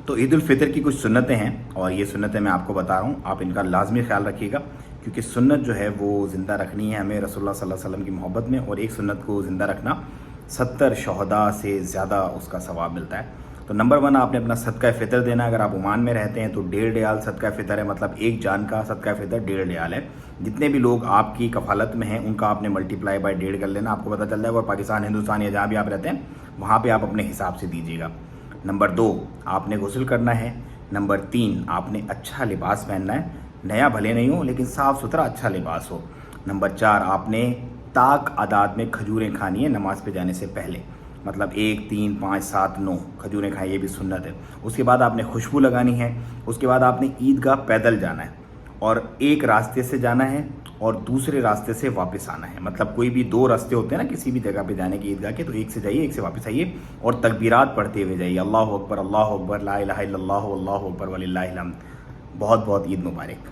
تو عید الفطر کی کچھ سنتیں ہیں اور یہ سنتیں میں آپ کو بتا رہا ہوں، آپ ان کا لازمی خیال رکھیے گا، کیونکہ سنت جو ہے وہ زندہ رکھنی ہے ہمیں رسول اللہ صلی اللہ علیہ وسلم کی محبت میں، اور ایک سنت کو زندہ رکھنا 70 شہداء سے زیادہ اس کا ثواب ملتا ہے۔ تو نمبر 1 آپ نے اپنا صدقہ فطر دینا۔ اگر آپ عمان میں رہتے ہیں تو 1.5 ریال صدقہ فطر ہے، مطلب ایک جان کا صدقہ فطر 1.5 ریال ہے۔ جتنے بھی لوگ آپ کی کفالت میں ہیں ان کا آپ نے ملٹیپلائی بائی 1.5 کر لینا، آپ کو پتہ چل جائے گا، اور پاکستان، ہندوستان یا جہاں بھی آپ رہتے ہیں وہاں پہ آپ اپنے حساب سے دیجیے گا۔ نمبر 2 آپ نے غسل کرنا ہے۔ نمبر 3 آپ نے اچھا لباس پہننا ہے، نیا بھلے نہیں ہو لیکن صاف ستھرا اچھا لباس ہو۔ نمبر 4 آپ نے طاق اعداد میں کھجوریں کھانی ہیں نماز پہ جانے سے پہلے، مطلب 1 3 5 7 9 کھجوریں کھائیں، یہ بھی سنت ہے۔ اس کے بعد آپ نے خوشبو لگانی ہے۔ اس کے بعد آپ نے عیدگاہ پیدل جانا ہے، اور ایک راستے سے جانا ہے اور دوسرے راستے سے واپس آنا ہے، مطلب کوئی بھی 2 راستے ہوتے ہیں نا کسی بھی جگہ پہ جانے کی عیدگاہ کے، تو ایک سے جائیے ایک سے واپس آئیے، اور تکبیرات پڑھتے ہوئے جائیے، اللہ اکبر لا الہ الا اللہ واللہ اکبر وللہ الحمد۔ بہت بہت عید مبارک۔